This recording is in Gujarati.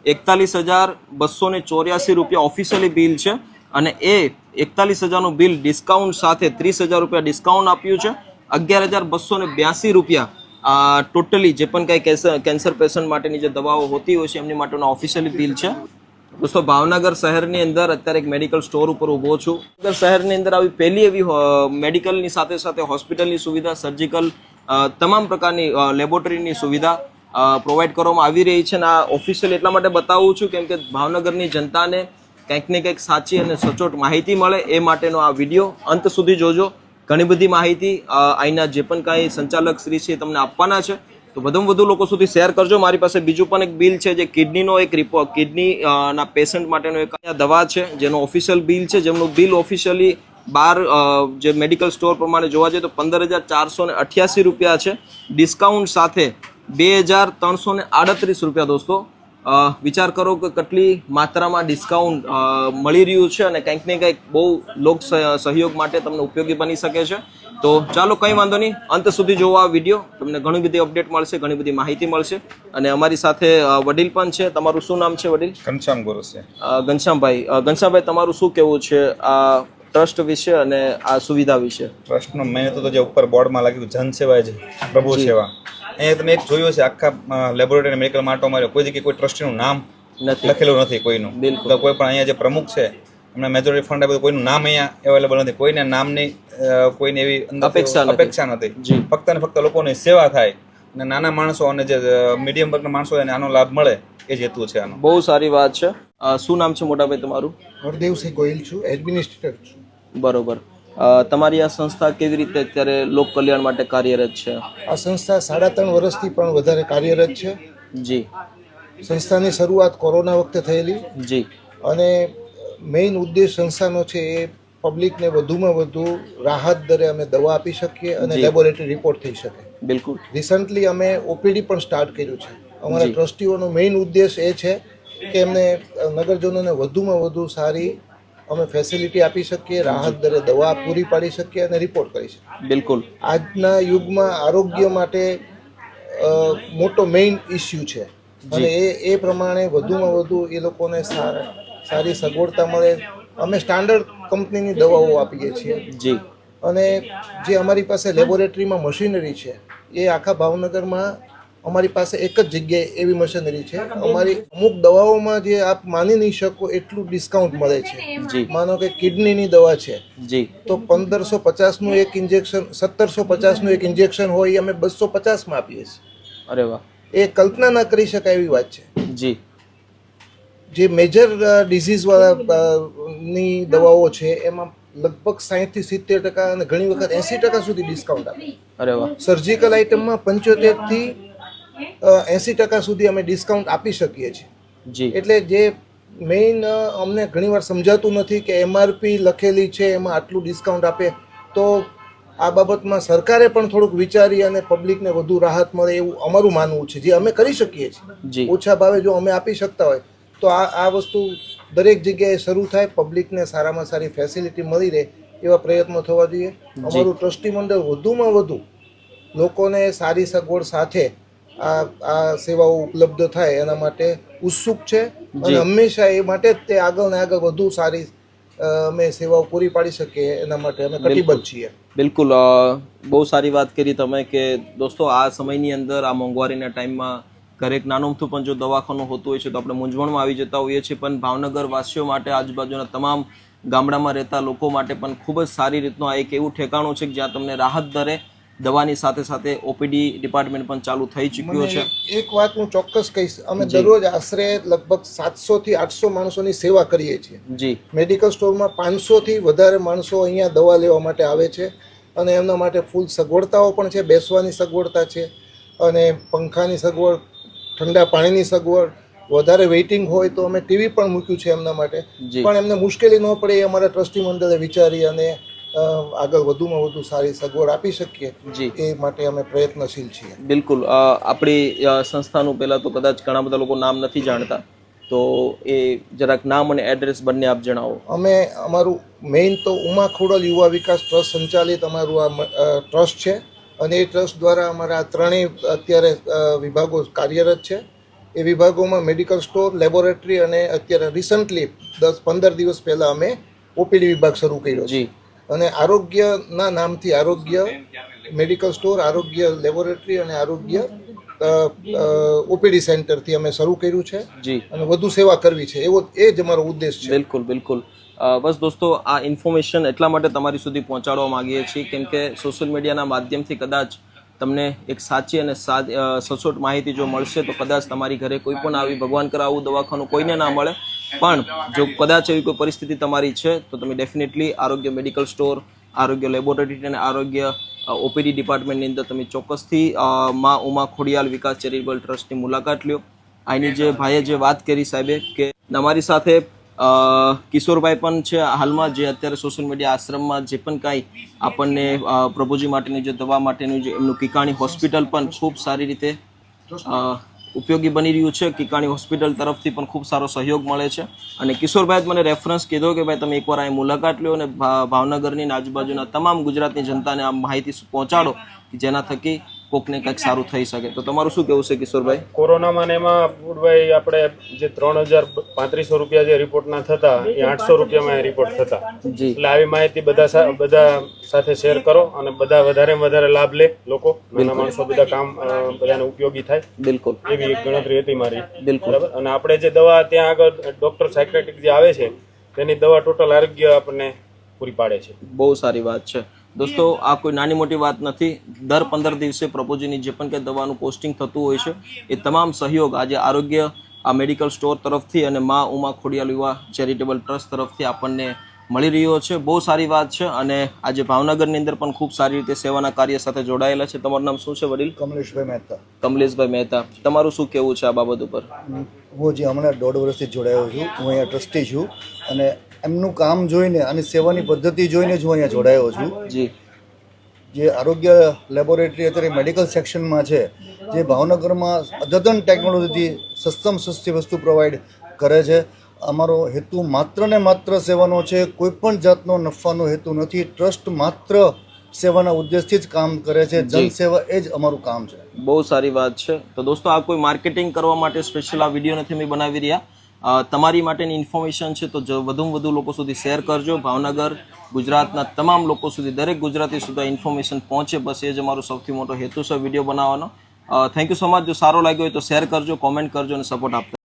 41,284 રૂપિયા ઓફિશિયલી બિલ છે અને એ 41,000નું બિલ ડિસ્કાઉન્ટ સાથે 30,000 રૂપિયા ડિસ્કાઉન્ટ આપ્યું છે. 11,282 રૂપિયા ટોટલી જે પણ કાંઈ કેન્સર પેશન્ટ માટેની જે દવાઓ હોતી હોય છે એમની માટેનું ઓફિશિયલી બિલ છે. દોસ્તો ભાવનગર શહેરની અંદર અત્યારે એક મેડિકલ સ્ટોર ઉપર ઊભો છું. ભાવનગર શહેરની અંદર આવી પહેલી એવી મેડિકલની સાથે સાથે હોસ્પિટલની સુવિધા, સર્જિકલ તમામ પ્રકારની લેબોરેટરીની સુવિધા પ્રોવાઈડ કરવામાં આવી રહી છે. અને આ ઓફિશિયલ એટલા માટે બતાવું છું કેમ કે ભાવનગરની જનતાને કંઈક ને કંઈક સાચી અને સચોટ માહિતી મળે એ માટેનો આ વિડીયો અંત સુધી જોજો. ઘણી બધી માહિતી અહીંના જે પણ કાંઈ સંચાલક શ્રી છે તમને આપવાના છે, તો વધુમાં વધુ લોકો સુધી શેર કરજો. મારી પાસે બીજું પણ એક બિલ છે જે કિડનીનો એક રિપોર્ટ, કિડની ના પેશન્ટ માટેનો એક દવા છે જેનો ઓફિશિયલ બિલ છે, જેમનું બિલ ઓફિશિયલી બાર જે મેડિકલ સ્ટોર પ્રમાણે જોવા જઈએ તો 15,488 રૂપિયા છે. ડિસ્કાઉન્ટ સાથે 2,338 રૂપિયા. દોસ્તો વિચાર કરો કે કેટલી માત્રામાં ડિસ્કાઉન્ટ મળી રહ્યું છે અને કંઈક ને કંઈક બહુ લોક સહયોગ માટે તમને ઉપયોગી બની શકે છે. તો ચાલો કંઈ વાંધો નહીં, અંત સુધી જોવો આ વિડીયો, તમને ઘણી બધી અપડેટ મળશે, ઘણી બધી માહિતી મળશે. અને અમારી સાથે વડીલ પણ છે. તમારું શું નામ છે વડીલ? ઘનશ્યામ ગોરસિયા. ઘનશ્યામભાઈ, તમારું શું કહેવું છે આ ટ્રસ્ટ વિશે અને આ સુવિધા વિશે? ટ્રસ્ટનો મેન તો જે ઉપર બોર્ડમાં લાગ્યું જન સેવા છે, પ્રભુ સેવા, અહીંયા તમે એક જોયું છે આખા લેબોરેટરી મેડિકલ માટે અમારે કોઈ જગ્યાએ કોઈ ટ્રસ્ટીનું નામ લખેલું નથી કોઈનું. તો કોઈ પણ અહીંયા જે પ્રમુખ છે એમના મેજોરિટી ફંડ બધું કોઈનું નામ અહીંયા અવેલેબલ નથી, કોઈને નામની કોઈને એવી અપેક્ષા નથી. ફક્ત ને ફક્ત લોકોની સેવા થાય અને નાના માણસો અને જે મીડિયમ વર્ગના માણસો એને આનો લાભ મળે એ જ હેતુ છે આનો. બહુ સારી વાત છે. શું નામ છે મોટાભાઈ તમારું? હરદેવસિંહ ગોહિલ છું, એડમિનિસ્ટ્રેટર છું. બરોબર. તમારી આ સંસ્થા કેવી રીતે અત્યારે લોક કલ્યાણ માટે કાર્યરત છે? આ સંસ્થા 3.5 વર્ષથી પણ વધારે કાર્યરત છે. જી. સંસ્થાની શરૂઆત કોરોના વખતે થયેલી. જી. અને મેઇન ઉદ્દેશ સંસ્થાનો છે એ પબ્લિકને વધુમાં વધુ રાહત દરે અમે દવા આપી શકીએ અને લેબોરેટરી રિપોર્ટ થઈ શકે. બિલકુલ. રિસન્ટલી અમે ઓપીડી પણ સ્ટાર્ટ કર્યું છે. અમારા ટ્રસ્ટીઓનો મેઇન ઉદ્દેશ એ છે કે એમને નગરજનોને વધુમાં વધુ સારી અમે ફેસિલિટી આપી શકીએ, રાહત દરે દવા પૂરી પાડી શકીએ અને રિપોર્ટ કરી શકીએ. બિલકુલ. આજના યુગમાં આરોગ્ય માટે મોટો મેઇન ઇસ્યુ છે અને એ પ્રમાણે વધુમાં વધુ એ લોકોને સારી સગવડતા મળે. અમે સ્ટાન્ડર્ડ કંપનીની દવાઓ આપીએ છીએ. જી. અને જે અમારી પાસે લેબોરેટરીમાં મશીનરી છે એ આખા ભાવનગરમાં અમારી પાસે એક જ જગ્યાએ એવી મશીનરી છે. અમારી અમુક દવાઓમાં જે આપ માની નહીં શકો એટલું ડિસ્કાઉન્ટ મળે છે. માનો કે કિડનીની દવા છે તો 1,550નું એક ઇન્જેક્શન, 1,750નું એક ઇન્જેક્શન હોય અમે 250માં આપીએ છીએ. અરે વાહ, એ કલ્પના ના કરી શકાય એવી વાત છે. જી. જે મેજર ડિઝીઝ વાળાની દવાઓ છે એમાં લગભગ 60-70% અને ઘણી વખત 80% સુધી ડિસ્કાઉન્ટ આપે. અરે વાહ. સર્જિકલ આઇટમમાં 75% થી 80% સુધી અમે ડિસ્કાઉન્ટ આપી શકીએ છીએ. જી. એટલે જે મેઇન અમને ઘણીવાર સમજાતું નથી કે એમઆરપી લખેલી છે એમાં આટલું ડિસ્કાઉન્ટ આપે, તો આ બાબતમાં સરકારે પણ થોડુંક વિચારી અને પબ્લિકને વધુ રાહત મળે એવું અમારું માનવું છે, જે અમે કરી શકીએ છીએ. ઓછા ભાવે જો અમે આપી શકતા હોય તો આ વસ્તુ દરેક જગ્યાએ શરૂ થાય, પબ્લિકને સારામાં સારી ફેસિલિટી મળી રહે એવા પ્રયત્નો થવા જોઈએ. અમારું ટ્રસ્ટી મંડળ વધુમાં વધુ લોકોને સારી સગવડ સાથે આ સેવાઓ ઉપલબ્ધ થાય એના માટે ઉત્સુક છે અને હંમેશા એ માટે જ તે આગળ ને આગળ વધુ સારી અમે સેવાઓ પૂરી પાડી શકીએ એના માટે અમે કટિબદ્ધ છીએ. બિલકુલ. બહુ સારી વાત કરી તમે કે દોસ્તો આ સમયની અંદર આ મોંઘવારીના ટાઈમમાં ઘરે નાનું અમથું પણ જો દવાખાનું હોતું હોય છે તો આપણે મૂંઝવણમાં આવી જતા હોઈએ છીએ, પણ ભાવનગર વાસીઓ માટે, આજુબાજુના તમામ ગામડામાં રહેતા લોકો માટે પણ ખૂબ જ સારી રીતનું આ એક એવું ઠેકાણું છે કે જ્યાં તમને રાહત દરે દવાની સાથે સાથે ઓપીડી ડિપાર્ટમેન્ટ પણ ચાલુ થઈ ચૂક્યો છે. એક વાત હું ચોક્કસ કહીશ, અમે દરરોજ આશરે લગભગ 700 થી 800 માણસોની સેવા કરીએ છીએ. જી. મેડિકલ સ્ટોરમાં 500 થી વધારે માણસો અહીંયા દવા લેવા માટે આવે છે અને એમના માટે ફૂલ સગવડતાઓ પણ છે. બેસવાની સગવડતા છે અને પંખાની સગવડ, ઠંડા પાણીની સગવડ, વધારે વેઇટિંગ હોય તો અમે ટીવી પણ મૂક્યું છે એમના માટે, પણ એમને મુશ્કેલી ન પડે એ અમારા ટ્રસ્ટી મંડળે વિચારી અને આગળ વધુમાં વધુ સારી સગવડ આપી શકીએ એ માટે અમે પ્રયત્નશીલ છીએ. બિલકુલ. આપણી સંસ્થાનું પહેલાં તો કદાચ ઘણા બધા લોકો નામ નથી જાણતા, તો એ જરાક નામ અને એડ્રેસ બંને આપ જણાવો. અમે અમારું મેઇન તો ઉમા ખોડલ યુવા વિકાસ ટ્રસ્ટ સંચાલિત અમારું આ ટ્રસ્ટ છે અને એ ટ્રસ્ટ દ્વારા અમારા ત્રણેય અત્યારે વિભાગો કાર્યરત છે. એ વિભાગોમાં મેડિકલ સ્ટોર, લેબોરેટરી અને અત્યારે રિસન્ટલી 10-15 દિવસ પહેલાં અમે ઓપીડી વિભાગ શરૂ કર્યો છે. જી અને આરોગ્યના નામથી આરોગ્ય મેડિકલ સ્ટોર, આરોગ્ય લેબોરેટરી અને આરોગ્ય ઓપીડી સેન્ટરથી અમે શરૂ કર્યું છે જી અને વધુ સેવા કરવી છે એવો એ જ અમારો ઉદ્દેશ છે. બિલકુલ બિલકુલ. બસ દોસ્તો, આ ઇન્ફોર્મેશન એટલા માટે તમારી સુધી પહોંચાડવા માંગીએ છીએ કેમ કે સોશિયલ મીડિયાના માધ્યમથી કદાચ તમને એક સાચી અને સચોટ માહિતી જો મળશે તો કદાચ તમારી ઘરે કોઈ પણ આવી ભગવાન કરે આવું દવાખાનું કોઈને ના મળે, પણ જો કદાચ એવી કોઈ પરિસ્થિતિ તમારી છે તો તમે ડેફિનેટલી આરોગ્ય મેડિકલ સ્ટોર, આરોગ્ય લેબોરેટરી અને આરોગ્ય ઓપીડી ડિપાર્ટમેન્ટની અંદર તમે ચોક્કસથી મા ઉમા ખોડિયાલ વિકાસ ચેરિટેબલ ટ્રસ્ટની મુલાકાત લ્યો. આની જે ભાઈએ જે વાત કરી સાહેબે કે અમારી સાથે કિશોરભાઈ પણ છે હાલમાં, જે અત્યારે સોશિયલ મીડિયા આશ્રમમાં જે પણ કાંઈ આપણને પ્રભુજી માટેની જે દવા માટેનું જે એમનું કિકાણી હોસ્પિટલ પણ ખૂબ સારી રીતે ઉપયોગી બની રહ્યું છે. કિકાણી હોસ્પિટલ તરફથી પણ ખૂબ સારો સહયોગ મળે છે અને કિશોરભાઈ મને રેફરન્સ કીધો કે ભાઈ તમે એકવાર અહીં મુલાકાત લો અને ભાવનગરની આજુબાજુના તમામ ગુજરાતની જનતાને આ માહિતી પહોંચાડો જેના થકી કોકને કંઈક સારું થઈ શકે. તો તમારું શું કહેવું છે કિશોરભાઈ? કોરોનામાં ને એમાં પૂરભાઈ આપણે જે 3,3500 રૂપિયા જે રિપોર્ટના થતા એ 800 રૂપિયામાં રિપોર્ટ થતા. જી એટલે આવી માહિતી બધા સાથે શેર કરો અને બધા વધારે લાભ લે, લોકો નાના માણસો બધા કામ બધાને ઉપયોગી થાય. બિલકુલ એવી એક ગણતરી હતી મારી. બિલકુલ. બરાબર. અને આપણે જે દવા ત્યાં આગળ ડોક્ટર સાયક્રેટિક જે આવે છે તેની દવા ટોટલ આરોગ્ય આપણને પૂરી પાડે છે. બહુ સારી વાત છે દોસ્તો. આ કોઈ નાની મોટી વાત નથી. દર 15 દિવસે પ્રભુજીની જે પણ કંઈ દવાનું પોસ્ટિંગ થતું હોય છે એ તમામ સહયોગ આજે આરોગ્ય આ મેડિકલ સ્ટોર તરફથી અને મા ઉમા ખોડિયાલ યુવા ચેરિટેબલ ટ્રસ્ટ તરફથી આપણને મળી રહ્યો છે. બહુ સારી વાત છે અને આજે ભાવનગરની અંદર પણ ખૂબ સારી રીતે સેવાના કાર્ય સાથે જોડાયેલા છે. તમારું નામ શું છે વડીલ? કમલેશભાઈ મહેતા. કમલેશભાઈ મહેતા, તમારું શું કહેવું છે આ બાબત ઉપર? હું જે હમણાં 1.5 વર્ષથી જોડાયો છું. હું અહીંયા ટ્રસ્ટી છું અને એમનું કામ જોઈને અને સેવાની પદ્ધતિ જોઈને જ હું અહીંયા જોડાયો છું. જી. જે આરોગ્ય લેબોરેટરી અત્યારે મેડિકલ સેક્શનમાં છે, જે ભાવનગરમાં અદ્યતન ટેકનોલોજીથી સસ્તમ સસ્તી વસ્તુ પ્રોવાઈડ કરે છે. અમારો હેતુ માત્ર ને માત્ર સેવાનો છે, કોઈ પણ જાતનો નફાનો હેતુ નથી. ટ્રસ્ટ માત્ર સેવાના ઉદ્દેશથી જ કામ કરે છે. જનસેવા એ જ અમારું કામ છે. બહુ સારી વાત છે. તો દોસ્તો, આ કોઈ માર્કેટિંગ કરવા માટે સ્પેશિયલ આ વિડીયો નથી અમે બનાવી રહ્યા. તમારી માટેની ઇન્ફોર્મેશન છે તો વધુમાં વધુ લોકો સુધી શેર કરજો. ભાવનગર, ગુજરાતના તમામ લોકો સુધી, દરેક ગુજરાતી સુધી ઇન્ફોર્મેશન પહોંચે, બસ એ જ અમારો સૌથી મોટો હેતુ છે વિડીયો બનાવવાનો. Thank you so much. જો સારો લાગ્યો હોય તો શેર કરજો, કોમેન્ટ કરજો અને સપોર્ટ આપજો.